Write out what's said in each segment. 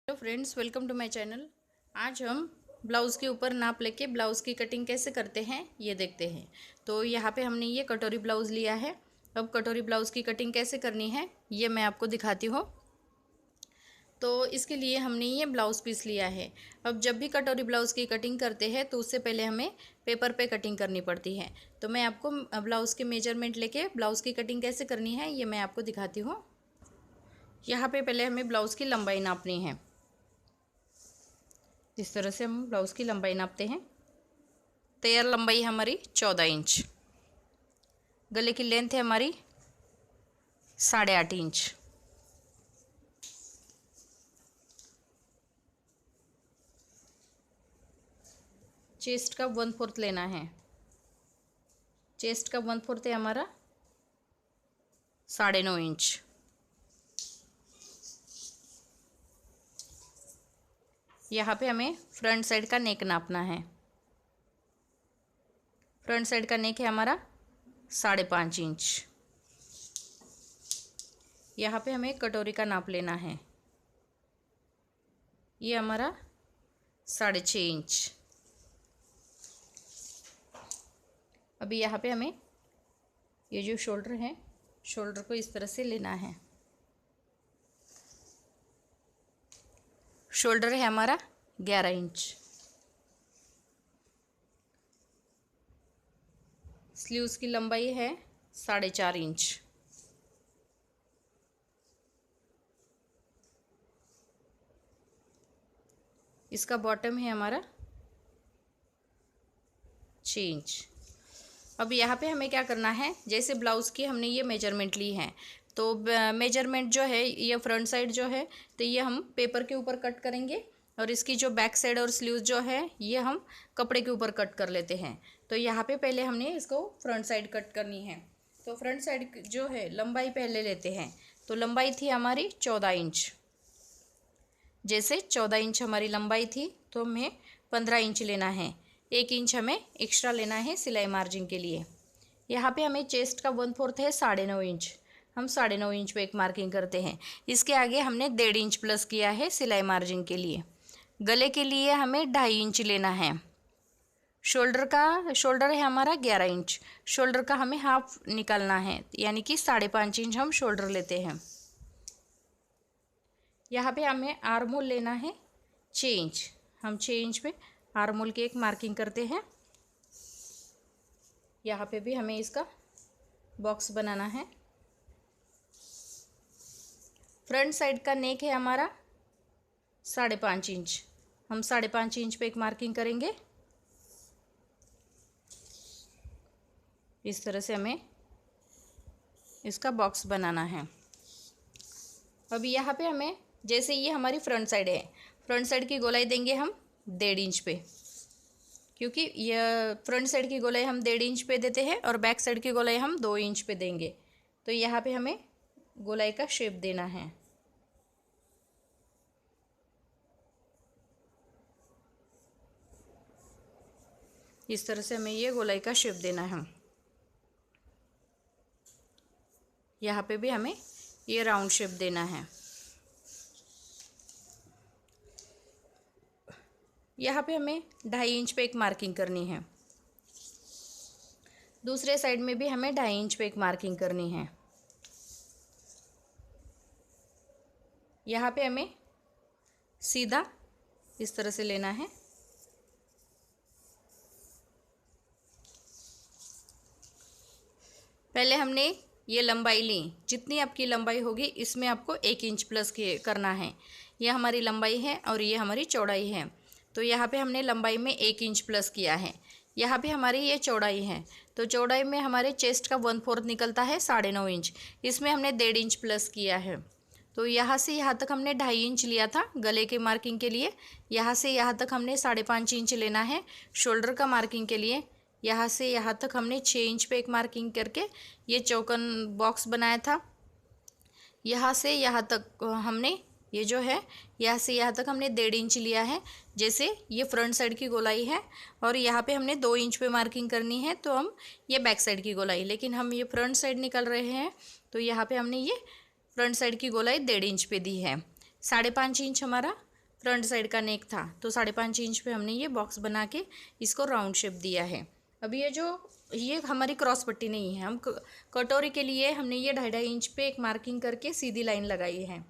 Hello friends, welcome to my channel. आज हम blouse के ऊपर नाप लेके ब्लाउज़ की कटिंग कैसे करते हैं ये देखते हैं। तो यहाँ पे हमने ये कटोरी ब्लाउज़ लिया है। अब कटोरी ब्लाउज़ की कटिंग कैसे करनी है ये मैं आपको दिखाती हूँ। तो इसके लिए हमने ये ब्लाउज़ पीस लिया है। अब जब भी कटोरी ब्लाउज़ की कटिंग करते हैं तो उससे पहले हमें पेपर पे कटिंग करनी पड़ती है। तो मैं आपको ब्लाउज़ के मेजरमेंट लेके ब्लाउज़ की कटिंग कैसे करनी है ये मैं आपको दिखाती हूँ। यहाँ पे पहले हमें ब्लाउज़ की लंबाई नापनी है। इस तरह से हम ब्लाउज़ की लंबाई नापते हैं। तैयार लंबाई हमारी 14 इंच, गले की लेंथ है हमारी 8.5 इंच, चेस्ट का 1/4 लेना है। चेस्ट का 1/4 है हमारा 9.5 इंच। यहाँ पे हमें फ्रंट साइड का नेक नापना है। फ्रंट साइड का नेक है हमारा 5.5 इंच। यहाँ पे हमें कटोरी का नाप लेना है। ये हमारा 6.5 इंच। अभी यहाँ पे हमें ये जो शोल्डर है, शोल्डर को इस तरह से लेना है। शोल्डर है हमारा 11 इंच। स्लीव्स की लंबाई है 4.5 इंच। इसका बॉटम है हमारा 6 इंच। अब यहाँ पे हमें क्या करना है, जैसे ब्लाउज़ की हमने ये मेजरमेंट ली है तो मेजरमेंट जो है ये फ्रंट साइड जो है तो ये हम पेपर के ऊपर कट करेंगे और इसकी जो बैक साइड और स्लीव्स जो है ये हम कपड़े के ऊपर कट कर लेते हैं। तो यहाँ पे पहले हमने इसको फ्रंट साइड कट करनी है। तो फ्रंट साइड जो है लंबाई पहले लेते हैं। तो लंबाई थी हमारी 14 इंच। जैसे 14 इंच हमारी लंबाई थी तो हमें 15 इंच लेना है। 1 इंच हमें एक्स्ट्रा लेना है सिलाई मार्जिन के लिए। यहाँ पे हमें चेस्ट का 1/4 है 9.5 इंच। हम 9.5 इंच पे एक मार्किंग करते हैं। इसके आगे हमने 1.5 इंच प्लस किया है सिलाई मार्जिन के लिए। गले के लिए हमें 2.5 इंच लेना है। शोल्डर है हमारा 11 इंच। शोल्डर का हमें हाफ निकालना है, यानी कि 5.5 इंच हम शोल्डर लेते हैं। यहाँ पे हमें आर्म होल लेना है 6 इंच। हम 6 इंच पे आर्म होल की एक मार्किंग करते हैं। यहाँ पे भी हमें इसका बॉक्स बनाना है। फ्रंट साइड का नेक है हमारा 5.5 इंच। हम 5.5 इंच पे एक मार्किंग करेंगे। इस तरह से हमें इसका बॉक्स बनाना है। अब यहाँ पे हमें, जैसे ये हमारी फ्रंट साइड है, फ्रंट साइड की गोलाई देंगे हम 1.5 इंच पे, क्योंकि यह फ्रंट साइड की गोलाई हम 1.5 इंच पे देते हैं और बैक साइड की गोलाई हम 2 इंच पे देंगे। तो यहाँ पे हमें गोलाई का शेप देना है। इस तरह से हमें ये गोलाई का शेप देना है। यहाँ पे भी हमें ये राउंड शेप देना है। यहाँ पे हमें 2.5 इंच पे एक मार्किंग करनी है। दूसरे साइड में भी हमें 2.5 इंच पे एक मार्किंग करनी है। यहाँ पे हमें सीधा इस तरह से लेना है। पहले हमने ये लंबाई ली, जितनी आपकी लंबाई होगी इसमें आपको 1 इंच प्लस करना है। यह हमारी लंबाई है और ये हमारी चौड़ाई है। तो यहाँ पे हमने लंबाई में 1 इंच प्लस किया है। यहाँ पे हमारी ये चौड़ाई है, तो चौड़ाई में हमारे चेस्ट का 1/4 निकलता है 9.5 इंच। इसमें हमने 1.5 इंच प्लस किया है। तो यहाँ से यहाँ तक हमने 2.5 इंच लिया था गले के मार्किंग के लिए। यहाँ से यहाँ तक हमने 5.5 इंच लेना है शोल्डर का मार्किंग के लिए। यहाँ से यहाँ तक हमने 6 इंच पे एक मार्किंग करके ये चौकन बॉक्स बनाया था। यहाँ से यहाँ तक हमने ये जो है, यहाँ से यहाँ तक हमने 1.5 इंच लिया है। जैसे ये फ्रंट साइड की गोलाई है और यहाँ पे हमने 2 इंच पे मार्किंग करनी है, तो हम ये बैक साइड की गोलाई, लेकिन हम ये फ्रंट साइड निकल रहे हैं तो यहाँ पे हमने ये फ्रंट साइड की गोलाई 1.5 इंच पे दी है। 5.5 इंच हमारा फ्रंट साइड का नेक था, तो 5.5 इंच पे हमने ये बॉक्स बना के इसको राउंड शेप दिया है। अब ये हमारी क्रॉस पट्टी नहीं है, हम कटोरी के लिए हमने ये 2.5 इंच पे एक मार्किंग करके सीधी लाइन लगाई है।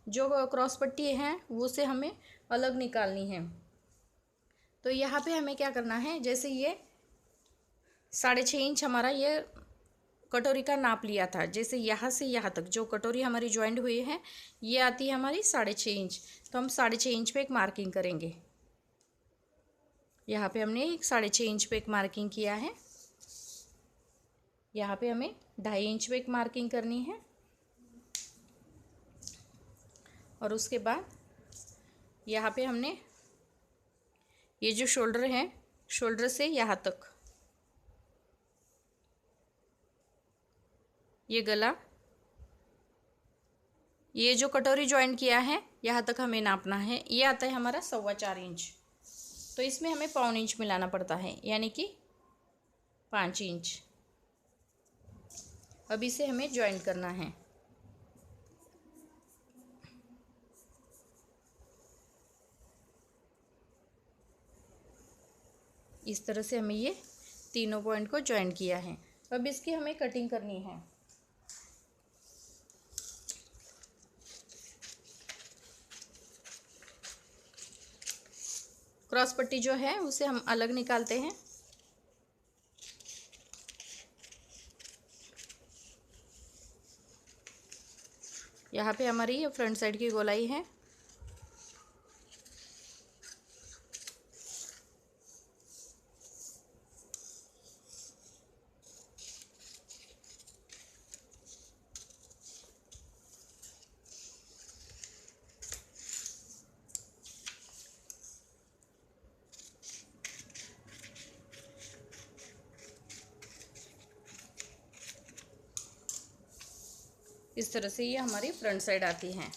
जो क्रॉस पट्टी है वो से हमें अलग निकालनी है। तो यहाँ पे हमें क्या करना है, जैसे ये 6.5 इंच हमारा ये कटोरी का नाप लिया था, जैसे यहाँ से यहाँ तक जो कटोरी हमारी ज्वाइंट हुई है ये आती है हमारी 6.5 इंच। तो हम 6.5 इंच पे एक मार्किंग करेंगे। यहाँ पे हमने एक 6.5 इंच पे एक मार्किंग किया है। यहाँ पे हमें 2.5 इंच पे एक मार्किंग करनी है। और उसके बाद यहाँ पे हमने ये जो शोल्डर है, शोल्डर से यहाँ तक ये गला, ये जो कटोरी ज्वाइन किया है यहाँ तक हमें नापना है। ये आता है हमारा 4.25 इंच। तो इसमें हमें 1.25 इंच मिलाना पड़ता है, यानी कि 5 इंच। अब इसे हमें ज्वाइन करना है। इस तरह से हमें ये तीनों पॉइंट को ज्वाइन किया है। अब इसकी हमें कटिंग करनी है। क्रॉस पट्टी जो है उसे हम अलग निकालते हैं। यहाँ पे हमारी ये फ्रंट साइड की गोलाई है। इस तरह से ये हमारी फ्रंट साइड आती हैं।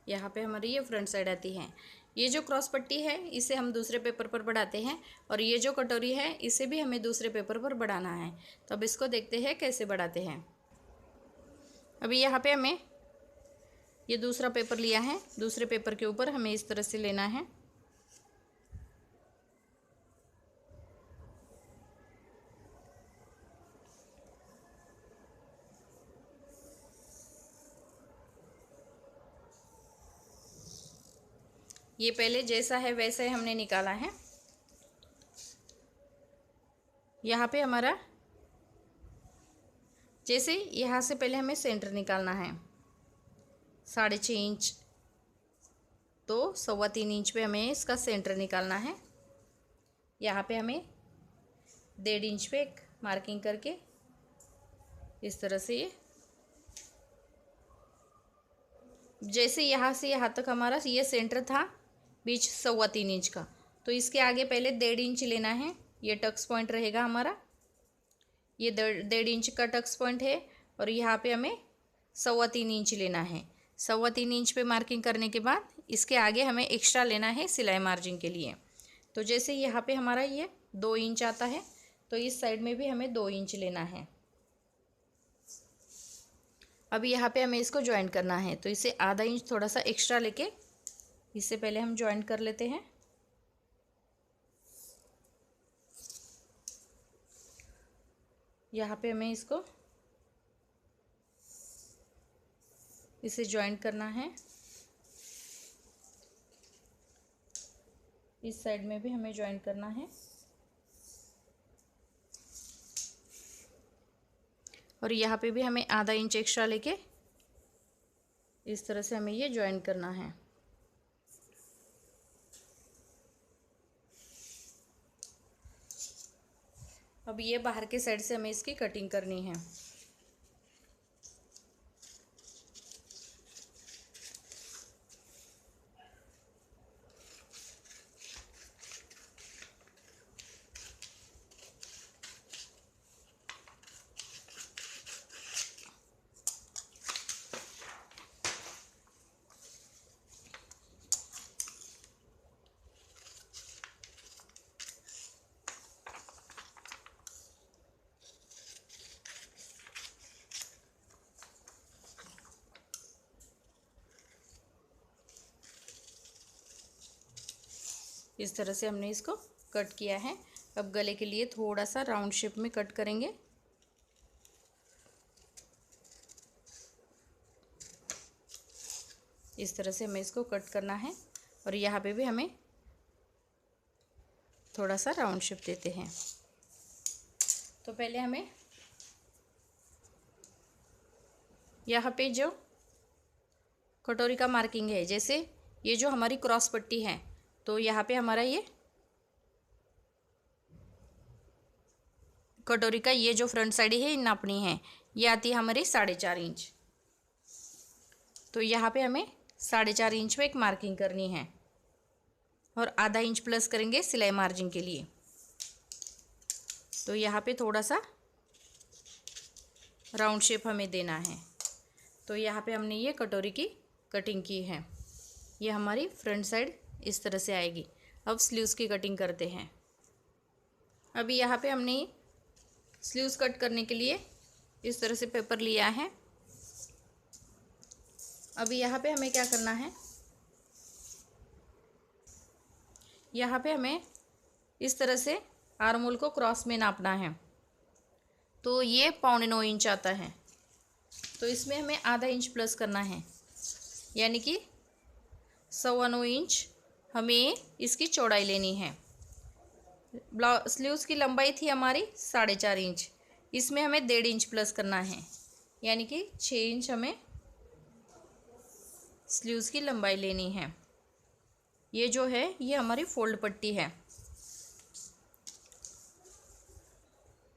यहाँ पे हमारी ये फ्रंट साइड आती है। ये जो क्रॉस पट्टी है इसे हम दूसरे पेपर पर बढ़ाते हैं, और ये जो कटोरी है इसे भी हमें दूसरे पेपर पर बढ़ाना है। तो अब इसको देखते हैं कैसे बढ़ाते हैं। अभी यहाँ पे हमें ये दूसरा पेपर लिया है, दूसरे पेपर के ऊपर हमें इस तरह से लेना है। ये पहले जैसा है वैसा ही हमने निकाला है। यहाँ पे हमारा जैसे यहाँ से पहले हमें सेंटर निकालना है 6.5 इंच, तो 3.25 इंच पे हमें इसका सेंटर निकालना है। यहाँ पे हमें 1.5 इंच पे एक मार्किंग करके इस तरह से ये जैसे यहाँ से यहाँ तक हमारा ये सेंटर था बीच 3.25 इंच का, तो इसके आगे पहले 1.5 इंच लेना है। ये टक्स पॉइंट रहेगा हमारा, ये 1.5 इंच का टक्स पॉइंट है। और यहाँ पे हमें 3.25 इंच लेना है। 3.25 इंच पे मार्किंग करने के बाद इसके आगे हमें एक्स्ट्रा लेना है सिलाई मार्जिन के लिए। तो जैसे यहाँ पे हमारा ये 2 इंच आता है, तो इस साइड में भी हमें 2 इंच लेना है। अब यहाँ पे हमें इसको ज्वाइन करना है, तो इसे आधा इंच थोड़ा सा एक्स्ट्रा लेके इससे पहले हम ज्वाइन कर लेते हैं। यहाँ पे हमें इसे ज्वाइन करना है। इस साइड में भी हमें ज्वाइन करना है, और यहाँ पे भी हमें आधा इंच एक्स्ट्रा लेके इस तरह से हमें ये ज्वाइन करना है। अब ये बाहर के साइड से हमें इसकी कटिंग करनी है। इस तरह से हमने इसको कट किया है। अब गले के लिए थोड़ा सा राउंड शेप में कट करेंगे। इस तरह से हमें इसको कट करना है और यहाँ पे भी हमें थोड़ा सा राउंड शेप देते हैं। तो पहले हमें यहाँ पे जो कटोरी का मार्किंग है, जैसे ये जो हमारी क्रॉस पट्टी है, तो यहाँ पे हमारा ये कटोरी का ये जो फ्रंट साइड है नापनी है, ये आती है हमारी 4.5 इंच। तो यहाँ पे हमें 4.5 इंच में एक मार्किंग करनी है और आधा इंच प्लस करेंगे सिलाई मार्जिन के लिए। तो यहाँ पे थोड़ा सा राउंड शेप हमें देना है। तो यहाँ पे हमने ये कटोरी की कटिंग की है। ये हमारी फ्रंट साइड इस तरह से आएगी। अब स्लीव्स की कटिंग करते हैं। अभी यहाँ पे हमने स्लीव्स कट करने के लिए इस तरह से पेपर लिया है। अभी यहाँ पे हमें क्या करना है, यहाँ पे हमें इस तरह से आर्म होल को क्रॉस में नापना है। तो ये 9.25 इंच आता है, तो इसमें हमें आधा इंच प्लस करना है, यानी कि 9.25 इंच हमें इसकी चौड़ाई लेनी है। स्लीव्स की लंबाई थी हमारी 4.5 इंच, इसमें हमें 1.5 इंच प्लस करना है, यानी कि 6 इंच हमें स्लीव्स की लंबाई लेनी है। ये जो है ये हमारी फोल्ड पट्टी है।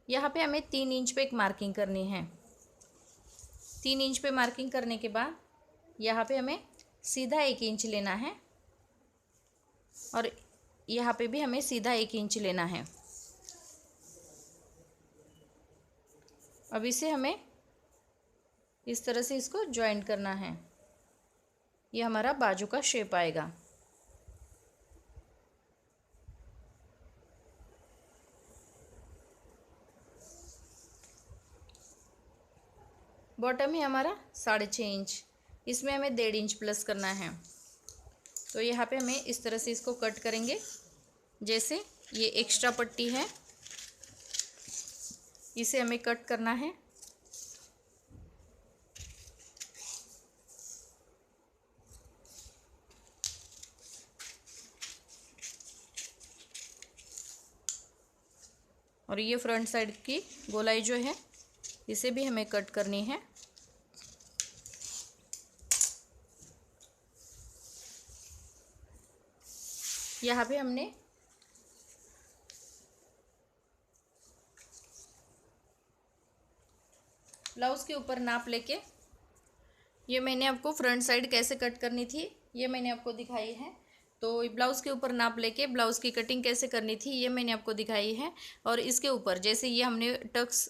यहाँ पे हमें 3 इंच पे एक मार्किंग करनी है। 3 इंच पे मार्किंग करने के बाद यहाँ पे हमें सीधा 1 इंच लेना है और यहाँ पे भी हमें सीधा 1 इंच लेना है। अब इसे हमें इस तरह से इसको जॉइंट करना है। ये हमारा बाजू का शेप आएगा। बॉटम है हमारा 6.5 इंच, इसमें हमें 1.5 इंच प्लस करना है। तो यहाँ पे हमें इस तरह से इसको कट करेंगे। जैसे ये एक्स्ट्रा पट्टी है, इसे हमें कट करना है। और ये फ्रंट साइड की गोलाई जो है इसे भी हमें कट करनी है। यहाँ पे हमने ब्लाउज़ के ऊपर नाप लेके, ये मैंने आपको फ्रंट साइड कैसे कट करनी थी ये मैंने आपको दिखाई है। तो ब्लाउज़ के ऊपर नाप लेके ब्लाउज़ की कटिंग कैसे करनी थी ये मैंने आपको दिखाई है। और इसके ऊपर जैसे ये हमने टक्स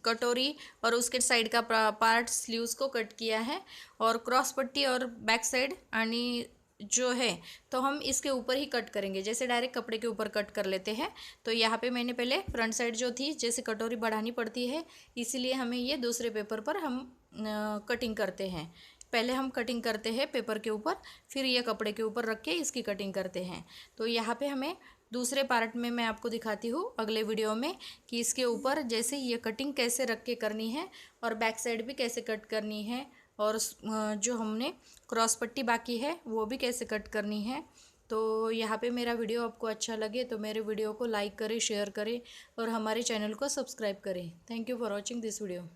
कटोरी और उसके साइड का पार्ट स्लीव्स को कट किया है और क्रॉस पट्टी और बैक साइड आनी जो है तो हम इसके ऊपर ही कट करेंगे, जैसे डायरेक्ट कपड़े के ऊपर कट कर लेते हैं। तो यहाँ पे मैंने पहले फ्रंट साइड जो थी, जैसे कटोरी बढ़ानी पड़ती है इसीलिए हमें ये दूसरे पेपर पर हम कटिंग करते हैं। पहले हम कटिंग करते हैं पेपर के ऊपर, फिर ये कपड़े के ऊपर रख के इसकी कटिंग करते हैं। तो यहाँ पे हमें दूसरे पार्ट में मैं आपको दिखाती हूँ अगले वीडियो में कि इसके ऊपर जैसे ये कटिंग कैसे रख के करनी है और बैक साइड भी कैसे कट करनी है और जो हमने क्रॉस पट्टी बाकी है वो भी कैसे कट करनी है। तो यहाँ पे मेरा वीडियो आपको अच्छा लगे तो मेरे वीडियो को लाइक करें, शेयर करें और हमारे चैनल को सब्सक्राइब करें। Thank you for watching this video.